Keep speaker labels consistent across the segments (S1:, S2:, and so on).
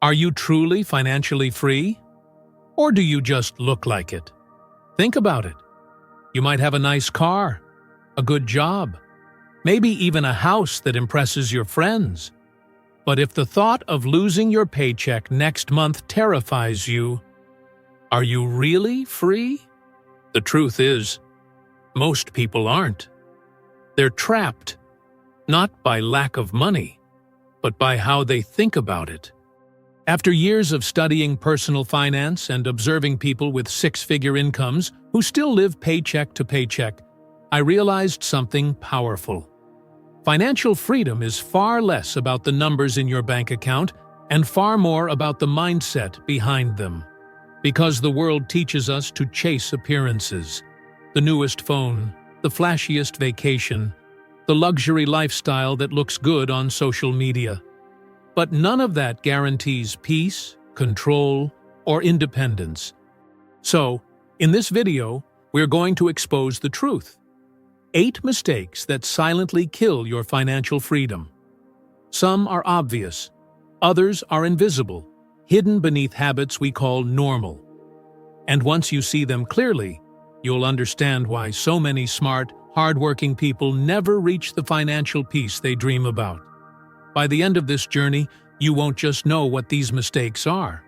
S1: Are you truly financially free? Or do you just look like it? Think about it. You might have a nice car, a good job, maybe even a house that impresses your friends. But if the thought of losing your paycheck next month terrifies you, are you really free? The truth is, most people aren't. They're trapped, not by lack of money, but by how they think about it. After years of studying personal finance and observing people with six-figure incomes who still live paycheck to paycheck, I realized something powerful. Financial freedom is far less about the numbers in your bank account and far more about the mindset behind them. Because the world teaches us to chase appearances, the newest phone, the flashiest vacation, the luxury lifestyle that looks good on social media. But none of that guarantees peace, control, or independence. So, in this video, we're going to expose the truth. 8 mistakes that silently kill your financial freedom. Some are obvious, others are invisible, hidden beneath habits we call normal. And once you see them clearly, you'll understand why so many smart, hardworking people never reach the financial peace they dream about. By the end of this journey, you won't just know what these mistakes are.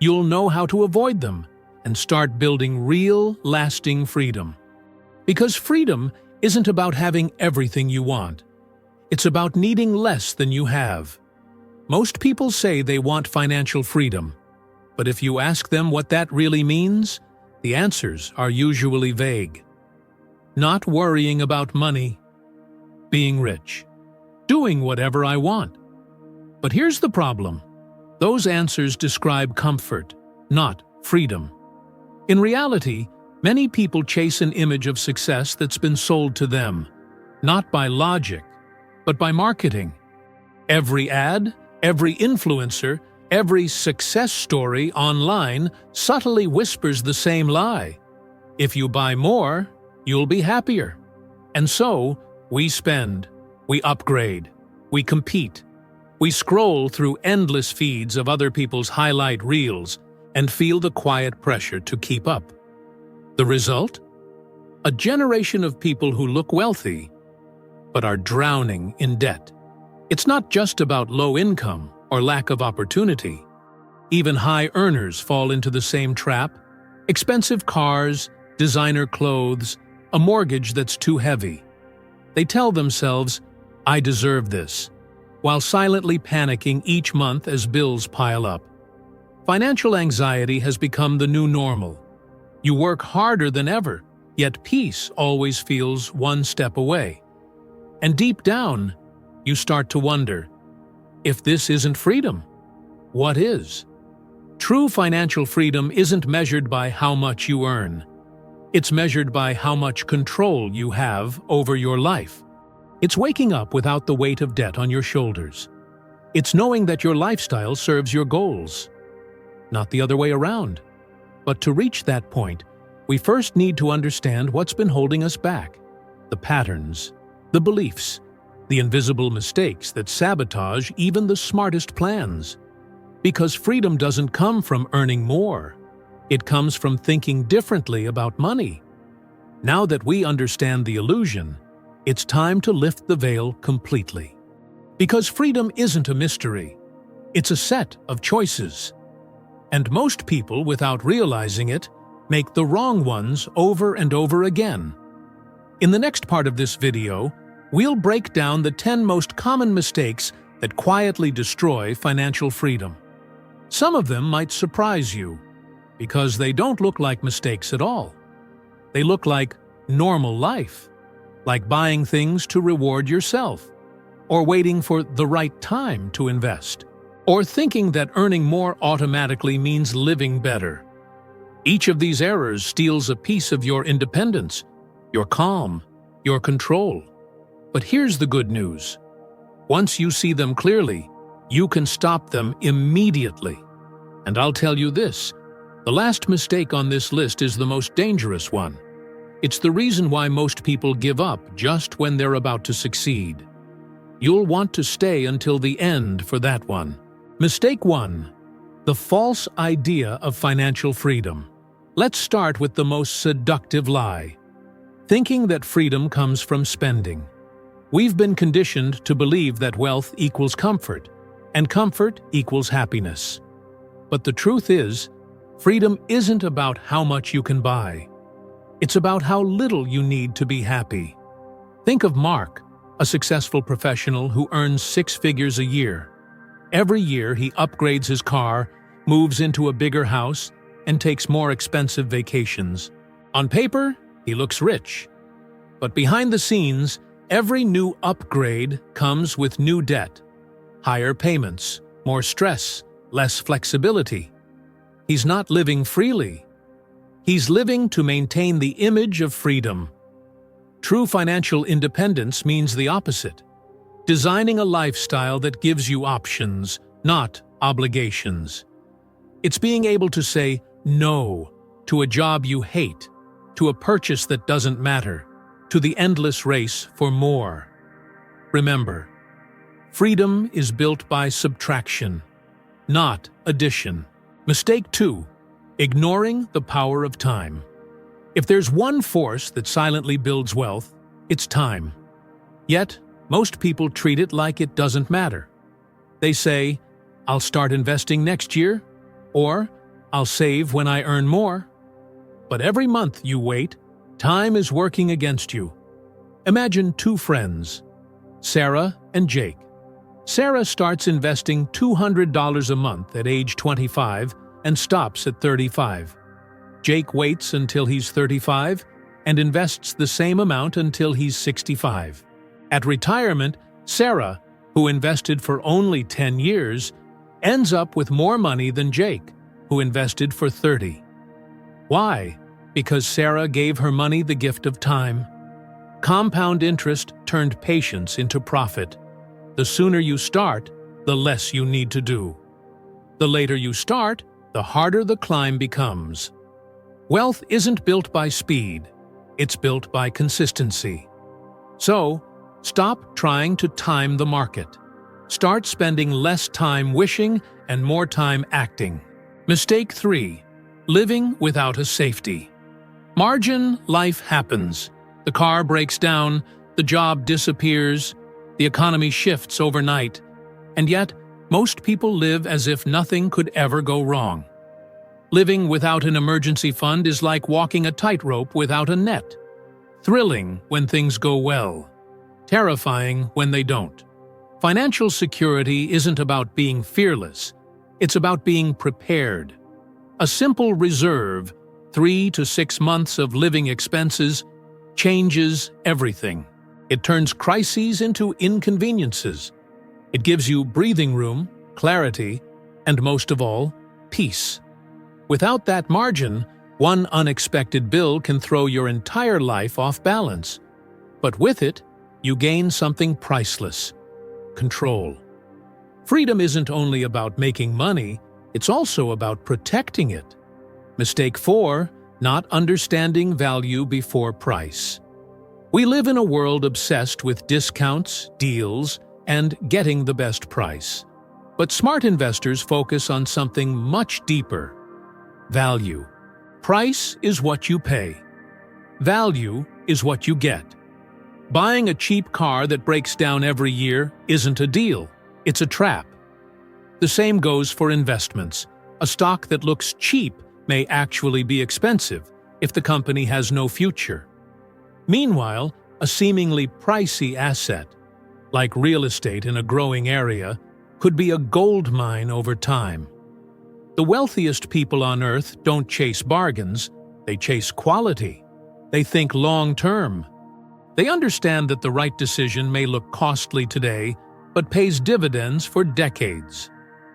S1: You'll know how to avoid them and start building real, lasting freedom. Because freedom isn't about having everything you want. It's about needing less than you have. Most people say they want financial freedom, but if you ask them what that really means, the answers are usually vague. Not worrying about money, being rich, doing whatever I want. But here's the problem. Those answers describe comfort, not freedom. In reality, many people chase an image of success that's been sold to them, not by logic, but by marketing. Every ad, every influencer, every success story online subtly whispers the same lie. If you buy more, you'll be happier. And so, we spend, we upgrade, we compete, we scroll through endless feeds of other people's highlight reels and feel the quiet pressure to keep up. The result? A generation of people who look wealthy, but are drowning in debt. It's not just about low income or lack of opportunity. Even high earners fall into the same trap. Expensive cars, designer clothes, a mortgage that's too heavy. They tell themselves, "I deserve this," while silently panicking each month as bills pile up. Financial anxiety has become the new normal. You work harder than ever, yet peace always feels one step away. And deep down, you start to wonder, if this isn't freedom, what is? True financial freedom isn't measured by how much you earn. It's measured by how much control you have over your life. It's waking up without the weight of debt on your shoulders. It's knowing that your lifestyle serves your goals, not the other way around. But to reach that point, we first need to understand what's been holding us back. The patterns, the beliefs, the invisible mistakes that sabotage even the smartest plans. Because freedom doesn't come from earning more. It comes from thinking differently about money. Now that we understand the illusion, it's time to lift the veil completely. Because freedom isn't a mystery. It's a set of choices. And most people, without realizing it, make the wrong ones over and over again. In the next part of this video, we'll break down the 10 most common mistakes that quietly destroy financial freedom. Some of them might surprise you, because they don't look like mistakes at all. They look like normal life, like buying things to reward yourself, or waiting for the right time to invest, or thinking that earning more automatically means living better. Each of these errors steals a piece of your independence, your calm, your control. But here's the good news. Once you see them clearly, you can stop them immediately. And I'll tell you this, the last mistake on this list is the most dangerous one. It's the reason why most people give up just when they're about to succeed. You'll want to stay until the end for that one. Mistake 1. The false idea of financial freedom. Let's start with the most seductive lie: thinking that freedom comes from spending. We've been conditioned to believe that wealth equals comfort, and comfort equals happiness. But the truth is, freedom isn't about how much you can buy. It's about how little you need to be happy. Think of Mark, a successful professional who earns 6 figures a year. Every year he upgrades his car, moves into a bigger house, and takes more expensive vacations. On paper, he looks rich. But behind the scenes, every new upgrade comes with new debt, higher payments, more stress, less flexibility. He's not living freely. He's living to maintain the image of freedom. True financial independence means the opposite: designing a lifestyle that gives you options, not obligations. It's being able to say no to a job you hate, to a purchase that doesn't matter, to the endless race for more. Remember, freedom is built by subtraction, not addition. Mistake 2: ignoring the power of time. If there's one force that silently builds wealth, it's time. Yet, most people treat it like it doesn't matter. They say, "I'll start investing next year," or "I'll save when I earn more." But every month you wait, time is working against you. Imagine 2 friends, Sarah and Jake. Sarah starts investing $200 a month at age 25 and stops at 35. Jake waits until he's 35 and invests the same amount until he's 65. At retirement, Sarah, who invested for only 10 years, ends up with more money than Jake, who invested for 30. Why? Because Sarah gave her money the gift of time. Compound interest turned patience into profit. The sooner you start, the less you need to do. The later you start, the harder the climb becomes. Wealth isn't built by speed, it's built by consistency. So, stop trying to time the market. Start spending less time wishing and more time acting. Mistake 3: living without a safety. Margin life happens. The car breaks down, the job disappears, the economy shifts overnight, and yet most people live as if nothing could ever go wrong. Living without an emergency fund is like walking a tightrope without a net. Thrilling when things go well, terrifying when they don't. Financial security isn't about being fearless, it's about being prepared. A simple reserve, 3 to 6 months of living expenses, changes everything. It turns crises into inconveniences. It gives you breathing room, clarity, and most of all, peace. Without that margin, one unexpected bill can throw your entire life off balance. But with it, you gain something priceless: control. Freedom isn't only about making money, it's also about protecting it. Mistake 4: not understanding value before price. We live in a world obsessed with discounts, deals, and getting the best price. But smart investors focus on something much deeper: value. Price is what you pay. Value is what you get. Buying a cheap car that breaks down every year isn't a deal, it's a trap. The same goes for investments. A stock that looks cheap may actually be expensive if the company has no future. Meanwhile, a seemingly pricey asset, like real estate in a growing area, could be a gold mine over time. The wealthiest people on earth don't chase bargains, they chase quality. They think long-term. They understand that the right decision may look costly today, but pays dividends for decades.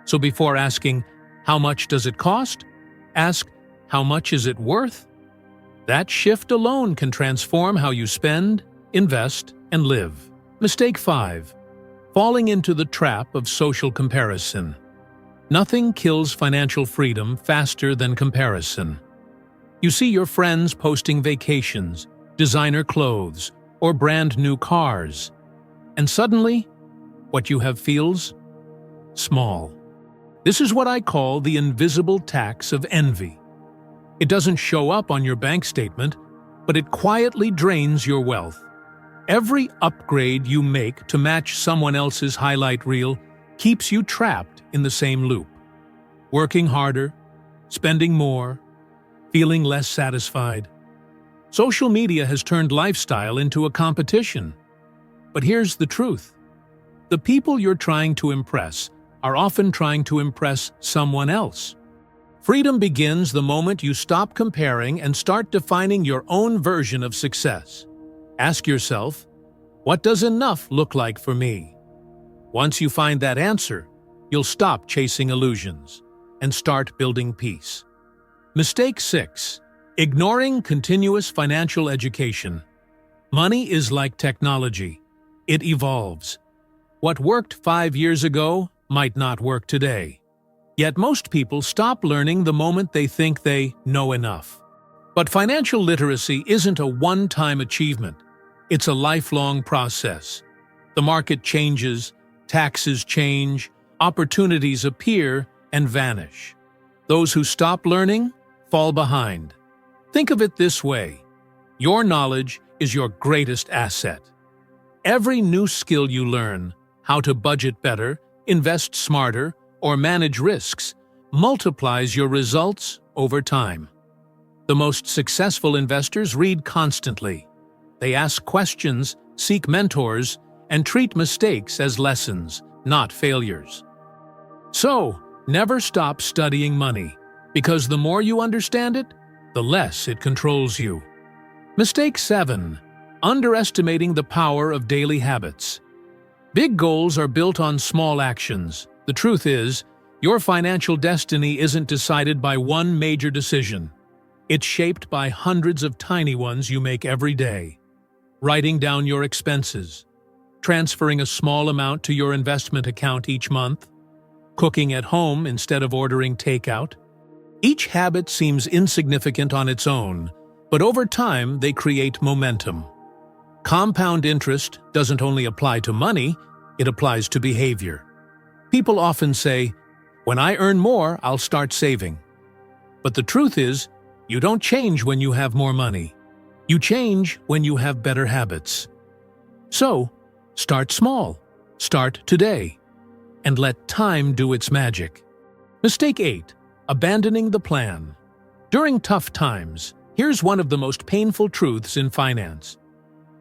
S1: So before asking, "How much does it cost?" ask, "How much is it worth?" That shift alone can transform how you spend, invest, and live. Mistake 5: falling into the trap of social comparison. Nothing kills financial freedom faster than comparison. You see your friends posting vacations, designer clothes, or brand new cars, and suddenly, what you have feels small. This is what I call the invisible tax of envy. It doesn't show up on your bank statement, but it quietly drains your wealth. Every upgrade you make to match someone else's highlight reel keeps you trapped in the same loop. Working harder, spending more, feeling less satisfied. Social media has turned lifestyle into a competition. But here's the truth. The people you're trying to impress are often trying to impress someone else. Freedom begins the moment you stop comparing and start defining your own version of success. Ask yourself, what does enough look like for me? Once you find that answer, you'll stop chasing illusions and start building peace. Mistake 6. Ignoring continuous financial education. Money is like technology. It evolves. What worked 5 years ago might not work today. Yet most people stop learning the moment they think they know enough. But financial literacy isn't a one-time achievement. It's a lifelong process. The market changes, taxes change, opportunities appear and vanish. Those who stop learning fall behind. Think of it this way. Your knowledge is your greatest asset. Every new skill you learn, how to budget better, invest smarter, or manage risks, multiplies your results over time. The most successful investors read constantly. They ask questions, seek mentors, and treat mistakes as lessons, not failures. So, never stop studying money, because the more you understand it, the less it controls you. Mistake 7. Underestimating the power of daily habits. Big goals are built on small actions. The truth is, your financial destiny isn't decided by one major decision. It's shaped by hundreds of tiny ones you make every day. Writing down your expenses, transferring a small amount to your investment account each month, cooking at home instead of ordering takeout. Each habit seems insignificant on its own, but over time they create momentum. Compound interest doesn't only apply to money, it applies to behavior. People often say, "When I earn more, I'll start saving." But the truth is, you don't change when you have more money. You change when you have better habits. So, start small, start today, and let time do its magic. Mistake 8. Abandoning the plan. During tough times, here's one of the most painful truths in finance.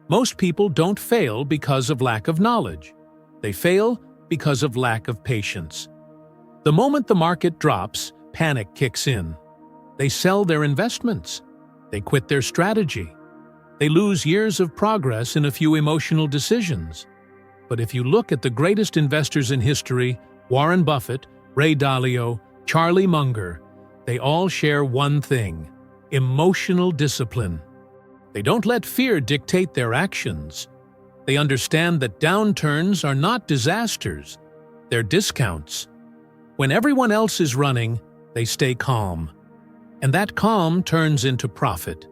S1: Most people don't fail because of lack of knowledge. They fail because of lack of patience. The moment the market drops, panic kicks in. They sell their investments. They quit their strategy. They lose years of progress in a few emotional decisions. But if you look at the greatest investors in history, Warren Buffett, Ray Dalio, Charlie Munger, they all share one thing: emotional discipline. They don't let fear dictate their actions. They understand that downturns are not disasters, they're discounts. When everyone else is running, they stay calm. And that calm turns into profit.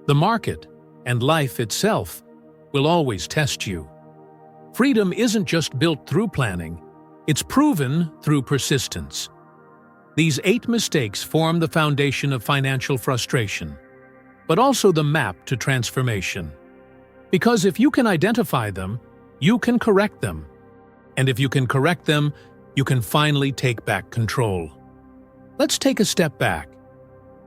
S1: The market, and life itself, will always test you. Freedom isn't just built through planning, it's proven through persistence. These 8 mistakes form the foundation of financial frustration, but also the map to transformation. Because if you can identify them, you can correct them. And if you can correct them, you can finally take back control. Let's take a step back.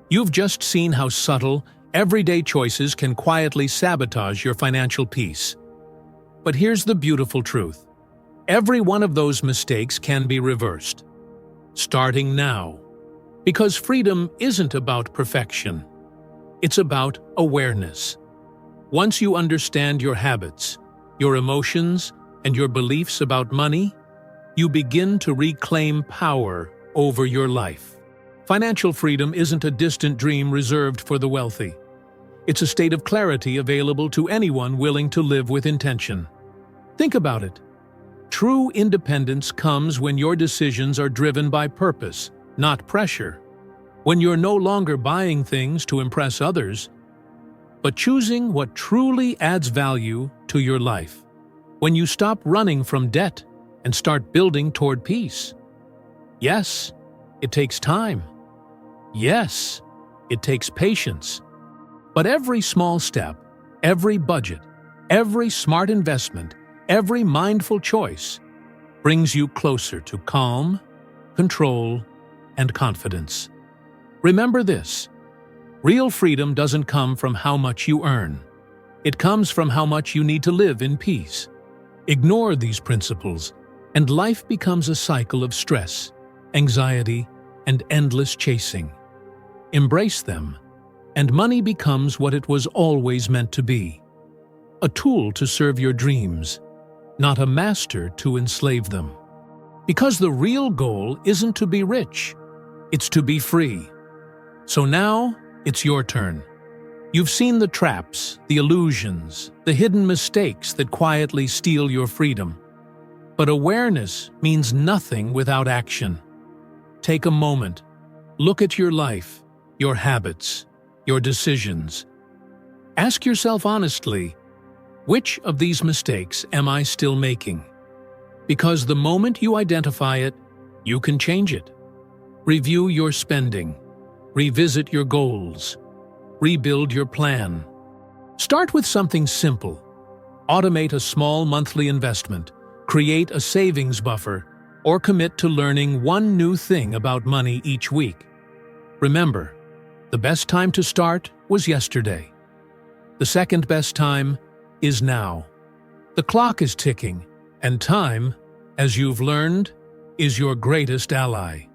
S1: You've just seen how subtle, everyday choices can quietly sabotage your financial peace. But here's the beautiful truth. Every one of those mistakes can be reversed. Starting now. Because freedom isn't about perfection. It's about awareness. Once you understand your habits, your emotions, and your beliefs about money, you begin to reclaim power over your life. Financial freedom isn't a distant dream reserved for the wealthy. It's a state of clarity available to anyone willing to live with intention. Think about it. True independence comes when your decisions are driven by purpose, not pressure. When you're no longer buying things to impress others, but choosing what truly adds value to your life. When you stop running from debt and start building toward peace. Yes, it takes time. Yes, it takes patience. But every small step, every budget, every smart investment, every mindful choice brings you closer to calm, control, and confidence. Remember this: real freedom doesn't come from how much you earn. It comes from how much you need to live in peace. Ignore these principles, and life becomes a cycle of stress, anxiety, and endless chasing. Embrace them, and money becomes what it was always meant to be: a tool to serve your dreams, not a master to enslave them. Because the real goal isn't to be rich, it's to be free. So now, it's your turn. You've seen the traps, the illusions, the hidden mistakes that quietly steal your freedom. But awareness means nothing without action. Take a moment. Look at your life, your habits, your decisions. Ask yourself honestly, which of these mistakes am I still making? Because the moment you identify it, you can change it. Review your spending. Revisit your goals. Rebuild your plan. Start with something simple. Automate a small monthly investment, create a savings buffer, or commit to learning one new thing about money each week. Remember, the best time to start was yesterday. The second best time is now. The clock is ticking, and time, as you've learned, is your greatest ally.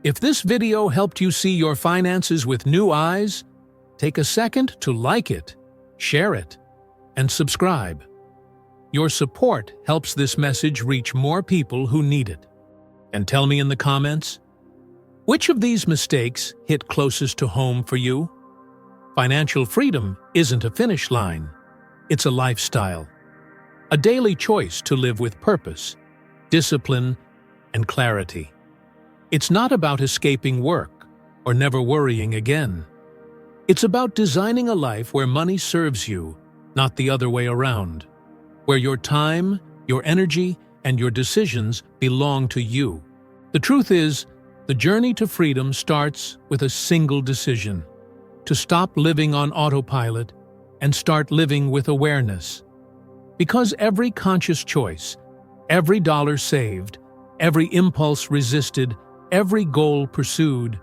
S1: If this video helped you see your finances with new eyes, take a second to like it, share it, and subscribe. Your support helps this message reach more people who need it. And tell me in the comments, which of these mistakes hit closest to home for you? Financial freedom isn't a finish line. It's a lifestyle. A daily choice to live with purpose, discipline, and clarity. It's not about escaping work or never worrying again. It's about designing a life where money serves you, not the other way around. Where your time, your energy, and your decisions belong to you. The truth is, the journey to freedom starts with a single decision: to stop living on autopilot and start living with awareness. Because every conscious choice, every dollar saved, every impulse resisted, every goal pursued,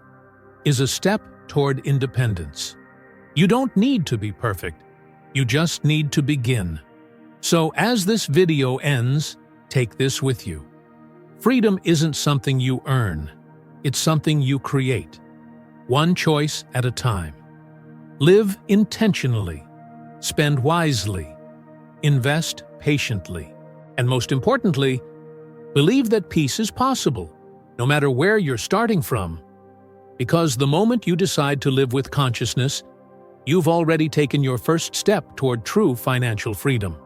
S1: is a step toward independence. You don't need to be perfect. You just need to begin. So as this video ends, take this with you. Freedom isn't something you earn. It's something you create, one choice at a time. Live intentionally, spend wisely, invest patiently, and most importantly, believe that peace is possible, no matter where you're starting from. Because the moment you decide to live with consciousness, you've already taken your first step toward true financial freedom.